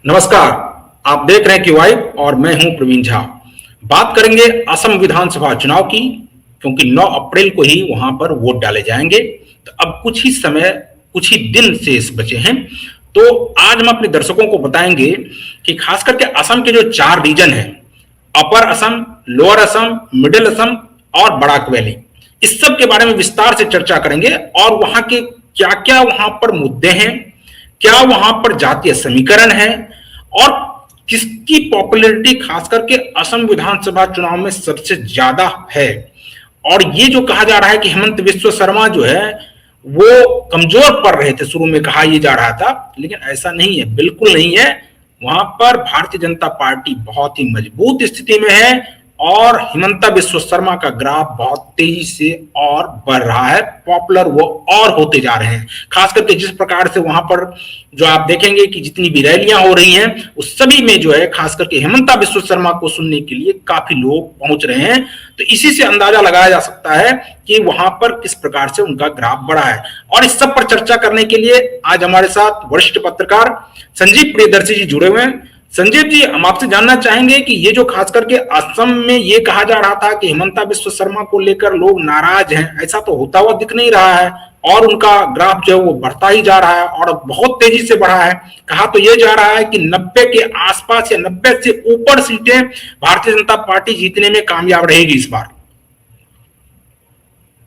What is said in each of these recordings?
नमस्कार। आप देख रहे हैं क्यूआई और मैं हूं प्रवीण झा। बात करेंगे असम विधानसभा चुनाव की, क्योंकि 9 अप्रैल को ही वहां पर वोट डाले जाएंगे। तो अब कुछ ही दिन शेष बचे हैं। तो आज हम अपने दर्शकों को बताएंगे कि खास करके असम के जो 4 रीजन हैं, अपर असम, लोअर असम, मिडिल असम और बराक वैली, इस सब के बारे में विस्तार से चर्चा करेंगे और वहां के क्या क्या वहां पर मुद्दे हैं, क्या वहां पर जातीय समीकरण है और किसकी पॉपुलैरिटी खास करके असम विधानसभा चुनाव में सबसे ज्यादा है। और ये जो कहा जा रहा है कि हेमंत बिस्वा शर्मा जो है वो कमजोर पड़ रहे थे, शुरू में कहा यह जा रहा था, लेकिन ऐसा नहीं है, बिल्कुल नहीं है। वहां पर भारतीय जनता पार्टी बहुत ही मजबूत स्थिति में है और हिमंता बिस्वा शर्मा का ग्राफ बहुत तेजी से और बढ़ रहा है, पॉपुलर वो और होते जा रहे हैं। खास करके जिस प्रकार से वहां पर जो आप देखेंगे कि जितनी भी रैलियां हो रही हैं उस सभी में जो है खास करके हिमंता बिस्वा शर्मा को सुनने के लिए काफी लोग पहुंच रहे हैं। तो इसी से अंदाजा लगाया जा सकता है कि वहां पर किस प्रकार से उनका ग्राफ बढ़ा है। और इस सब पर चर्चा करने के लिए आज हमारे साथ वरिष्ठ पत्रकार संजीव प्रियदर्शी जी जुड़े हुए हैं। संजीव जी, हम आपसे जानना चाहेंगे कि ये जो खास करके असम में ये कहा जा रहा था कि हिमंता बिस्वा शर्मा को लेकर लोग नाराज हैं, ऐसा तो होता हुआ दिख नहीं रहा है और उनका ग्राफ जो है वो बढ़ता ही जा रहा है और बहुत तेजी से बढ़ा है। कहा तो ये जा रहा है कि 90 के आसपास या 90 से ऊपर सीटें भारतीय जनता पार्टी जीतने में कामयाब रहेगी इस बार।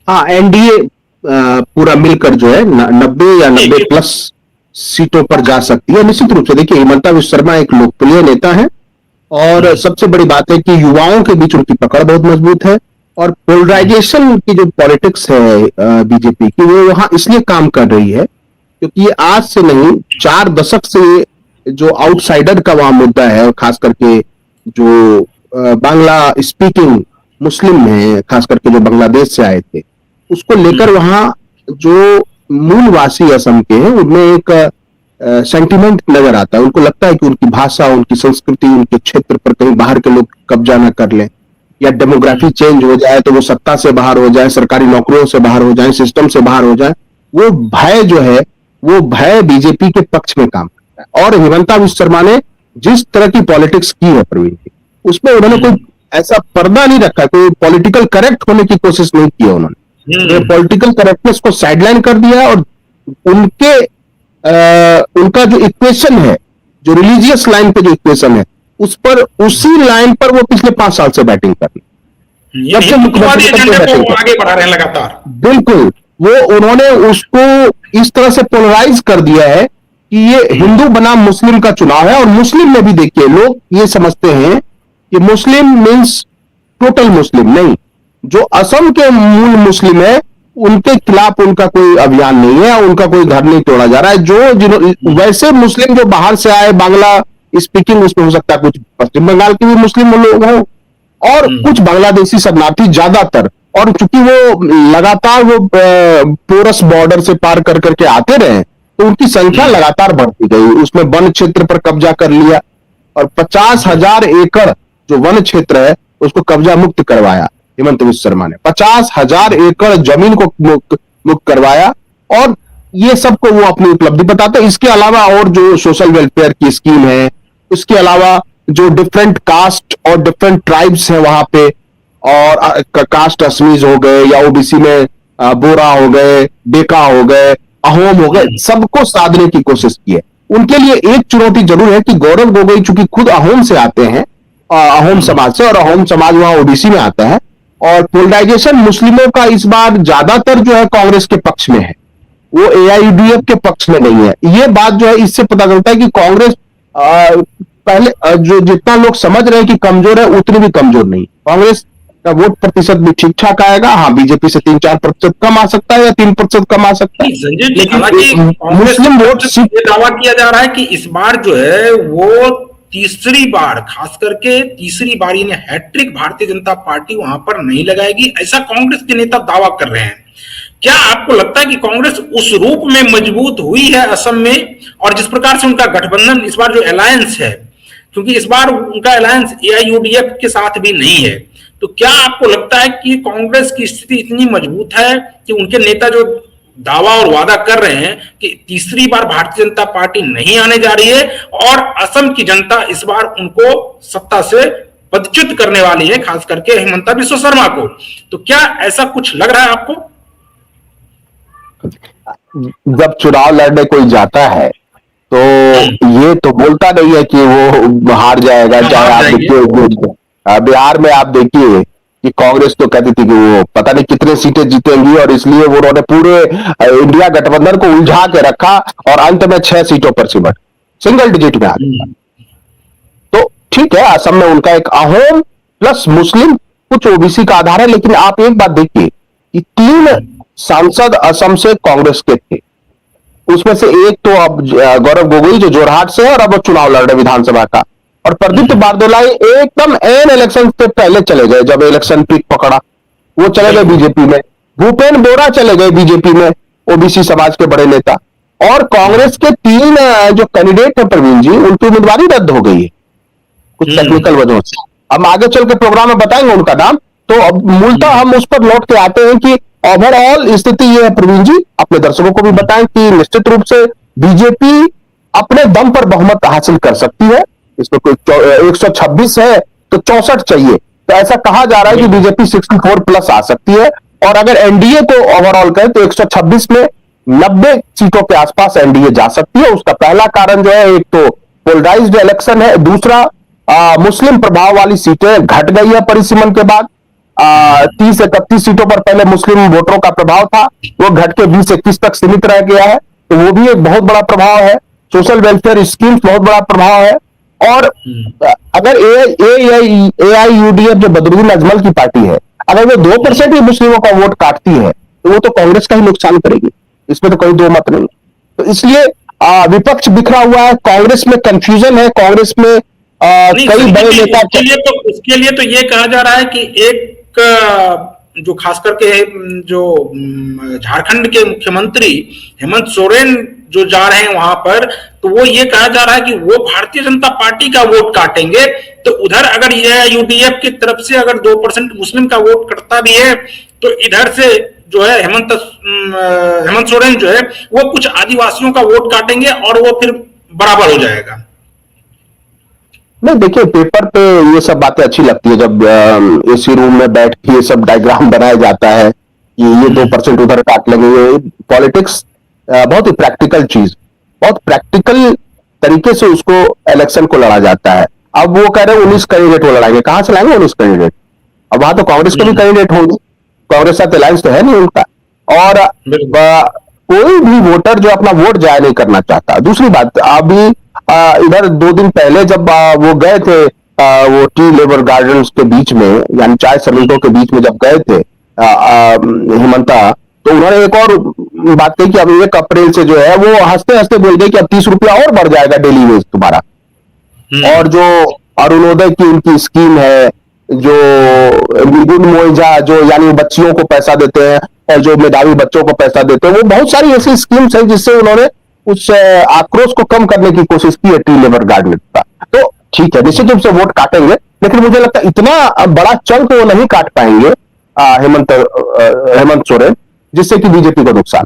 हाँ, एनडीए पूरा मिलकर जो है 90 या 90 प्लस सीटों पर जा सकती है। निश्चित रूप से देखिए, हिमंता बिस्वा शर्मा एक लोकप्रिय नेता है और सबसे बड़ी बात है कि युवाओं के बीच उनकी पकड़ बहुत मजबूत है और पोलराइजेशन की जो पॉलिटिक्स है बीजेपी की, वो वहां इसलिए काम कर रही है क्योंकि ये आज से नहीं 4 दशक से जो आउटसाइडर का वहां मुद्दा है, खास करके जो बांग्ला स्पीकिंग मुस्लिम है, खास करके जो बांग्लादेश से आए थे, उसको लेकर वहां जो मूलवासी असम के हैं उनमें एक सेंटिमेंट नजर आता है। उनको लगता है कि उनकी भाषा, उनकी संस्कृति, उनके क्षेत्र पर कहीं बाहर के लोग कब्जा न कर लें या डेमोग्राफी चेंज हो जाए तो वो सत्ता से बाहर हो जाए, सरकारी नौकरियों से बाहर हो जाए, सिस्टम से बाहर हो जाए। वो भय जो है, वो भय बीजेपी के पक्ष में काम करता है। और हिमंता बिस्वा शर्मा ने जिस तरह की पॉलिटिक्स की है प्रवीण जी, उसमें उन्होंने कोई ऐसा पर्दा नहीं रखा, कोई पॉलिटिकल करेक्ट होने की कोशिश नहीं की है। उन्होंने पॉलिटिकल करेक्टनेस को साइडलाइन कर दिया और उनका जो इक्वेशन है, जो रिलीजियस लाइन पे जो इक्वेशन है, उसी लाइन पर वो पिछले 5 साल से बैटिंग कर रहे हैं। आगे बढ़ा रहे हैं लगातार। बिल्कुल, वो उन्होंने उसको इस तरह से पोलराइज कर दिया है कि ये हिंदू बनाम मुस्लिम का चुनाव है। और मुस्लिम में भी देखिए, लोग ये समझते हैं कि मुस्लिम मीन्स टोटल मुस्लिम नहीं। जो असम के मूल मुस्लिम है उनके खिलाफ उनका कोई अभियान नहीं है, उनका कोई घर नहीं तोड़ा जा रहा है। जो वैसे मुस्लिम जो बाहर से आए, बांग्ला स्पीकिंग, उसमें हो सकता है कुछ पश्चिम बंगाल के भी मुस्लिम लोग हों और कुछ बांग्लादेशी शरणार्थी ज्यादातर। और चूंकि वो लगातार वो पोरस बॉर्डर से पार कर करके आते रहे तो उनकी संख्या लगातार बढ़ती गई। उसमें वन क्षेत्र पर कब्जा कर लिया और 50,000 एकड़ जो वन क्षेत्र है उसको कब्जा मुक्त करवाया हिमंता बिस्वा शर्मा ने। 50,000 एकड़ जमीन को मुक्त करवाया और ये सबको वो अपनी उपलब्धि बताते हैं। इसके अलावा और जो सोशल वेलफेयर की स्कीम है, उसके अलावा जो डिफरेंट कास्ट और डिफरेंट ट्राइब्स हैं वहां पे, और कास्ट असमीज हो गए या ओबीसी में बोरा हो गए, डेका हो गए, अहोम हो गए, सबको साधने की कोशिश की है। उनके लिए एक चुनौती जरूर है कि गौरव गोगोई चूंकि खुद अहोम से आते हैं, अहोम समाज से, और अहोम समाज वहां ओबीसी में आता है, और पोलराइजेशन मुस्लिमों का इस बार ज्यादातर जो है कांग्रेस के पक्ष में है, वो एआईयूडीएफ के पक्ष में नहीं है। ये बात जो है इससे पता चलता है कि कांग्रेस पहले जो जितना लोग समझ रहे हैं कि कमजोर है, उतनी भी कमजोर नहीं। कांग्रेस का वोट प्रतिशत भी ठीक ठाक आएगा। हाँ, बीजेपी से 3-4% कम आ सकता है या 3% कम आ सकता है, लेकिन मुस्लिम वोट से ये दावा किया जा रहा है कि इस बार जो है वो तीसरी बार, खास करके तीसरी बार यानी हैट्रिक भारतीय जनता पार्टी वहां पर नहीं लगाएगी, ऐसा कांग्रेस के नेता दावा कर रहे हैं। क्या आपको लगता है कि कांग्रेस उस रूप में मजबूत हुई है असम में, और जिस प्रकार से उनका गठबंधन इस बार जो अलायंस है, क्योंकि इस बार उनका अलायंस एआईयूडीएफ के साथ भी नहीं है, तो क्या आपको लगता है कि कांग्रेस की स्थिति इतनी मजबूत है कि उनके नेता जो दावा और वादा कर रहे हैं कि तीसरी बार भारतीय जनता पार्टी नहीं आने जा रही है और असम की जनता इस बार उनको सत्ता से पदच्युत करने वाली है, खास करके हेमंता बिश्व शर्मा को। तो क्या ऐसा कुछ लग रहा है आपको? जब चुनाव लड़ने कोई जाता है तो ये तो बोलता नहीं है कि वो हार जाएगा। चाहे आप देखिए बिहार में, आप देखिए कि कांग्रेस तो कहती थी कि वो पता नहीं कितने सीटें जीतेंगी और इसलिए वो उन्होंने पूरे इंडिया गठबंधन को उलझा के रखा और अंत में 6 सीटों पर सिमट सिंगल डिजिट में आ गया। तो ठीक है, असम में उनका एक अहोम प्लस मुस्लिम कुछ ओबीसी का आधार है, लेकिन आप एक बात देखिए कि 3 सांसद असम से कांग्रेस के थे, उसमें से एक तो अब गौरव गोगोई जो जोरहाट से है और अब वो चुनाव लड़ रहे विधानसभा का, और प्रदीप बारदोलाई एकदम एन इलेक्शन से पहले चले गए, जब इलेक्शन पीक पकड़ा वो चले गए बीजेपी में। भूपेन बोरा चले गए बीजेपी में, ओबीसी समाज के बड़े नेता। और कांग्रेस के 3 जो कैंडिडेट हैं प्रवीण जी, उनकी उम्मीदवारी रद्द हो गई है कुछ टेक्निकल वजहों से। हम आगे चल के प्रोग्राम में बताएंगे उनका नाम। तो अब मूलतः हम उस पर लौट के आते हैं कि ओवरऑल स्थिति यह है प्रवीण जी, अपने दर्शकों को भी बताएं कि निश्चित रूप से बीजेपी अपने दम पर बहुमत हासिल कर सकती है। इसमें कोई 126 है तो 64 चाहिए, तो ऐसा कहा जा रहा है कि बीजेपी 64 प्लस आ सकती है। और अगर एनडीए को ओवरऑल कहें तो 126 में 90 सीटों के आसपास एनडीए जा सकती है। उसका पहला कारण जो है, एक तो पोलराइज्ड इलेक्शन है, दूसरा मुस्लिम प्रभाव वाली सीटें घट गई है परिसीमन के बाद। 30-31 सीटों पर पहले मुस्लिम वोटरों का प्रभाव था, वो घट के 20-21 तक सीमित रह गया है, तो वो भी एक बहुत बड़ा प्रभाव है। सोशल वेलफेयर स्कीम्स बहुत बड़ा प्रभाव है। और अगर एआईयूडीएफ जो बदरुद्दीन अजमल की पार्टी है, अगर वो 2% ही मुस्लिमों का वोट काटती है तो वो तो कांग्रेस का ही नुकसान करेगी, इसमें तो कोई दो मत नहीं। तो इसलिए विपक्ष बिखरा हुआ है, कांग्रेस में कंफ्यूजन है, कांग्रेस में कई बड़े नेता। उसके लिए तो ये कहा जा रहा है कि एक जो खास करके जो झारखंड के मुख्यमंत्री हेमंत सोरेन जो जा रहे हैं वहां पर, तो वो ये कहा जा रहा है कि वो भारतीय जनता पार्टी का वोट काटेंगे। तो उधर अगर ये यूडीएफ की तरफ से अगर 2% मुस्लिम का वोट कटता भी है, तो इधर से जो है हेमंत सोरेन जो है वो कुछ आदिवासियों का वोट काटेंगे और वो फिर बराबर हो जाएगा। नहीं, देखिए पेपर पे ये सब बातें अच्छी लगती है जब एसी रूम में बैठ के ये सब डायग्राम बनाया जाता है कि ये 2% उधर काट लेंगे। पॉलिटिक्स बहुत ही प्रैक्टिकल चीज, बहुत प्रैक्टिकल तरीके से उसको इलेक्शन को लड़ा जाता है। अब वो कह रहे हैं 19 कैंडिडेट वो लड़ाएंगे, कहां से लाएंगे 19 कैंडिडेट? अब वहां तो कांग्रेस के भी कैंडिडेट होंगे, कांग्रेस साथ अलायंस तो है नहीं उनका। और कोई भी वोटर जो अपना वोट जाया नहीं करना चाहता। दूसरी बात, अभी इधर 2 दिन पहले जब वो गए थे वो टी लेबर गार्डन्स के बीच में, यानी चाय श्रमिकों के बीच में जब गए थे हेमंता, तो उन्होंने एक और बात कही कि अब 1 अप्रैल से जो है वो हंसते हंसते बोल गए कि अब 30 रुपया और बढ़ जाएगा डेली वेज तुम्हारा। और जो अरुणोदय की उनकी स्कीम है, जो निगुन मुआवजा जो यानी बच्चियों को पैसा देते हैं और जो मेधावी बच्चों को पैसा देते हैं, वो बहुत सारी ऐसी स्कीम्स हैं जिससे उन्होंने उस आक्रोश को कम करने की कोशिश की है टी लेबर गार्डन का। तो ठीक है, निश्चित रूप से वोट काटेंगे, लेकिन मुझे लगता है इतना बड़ा चंक वो नहीं काट पाएंगे हेमंत सोरेन, जिससे कि बीजेपी को नुकसान।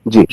जी।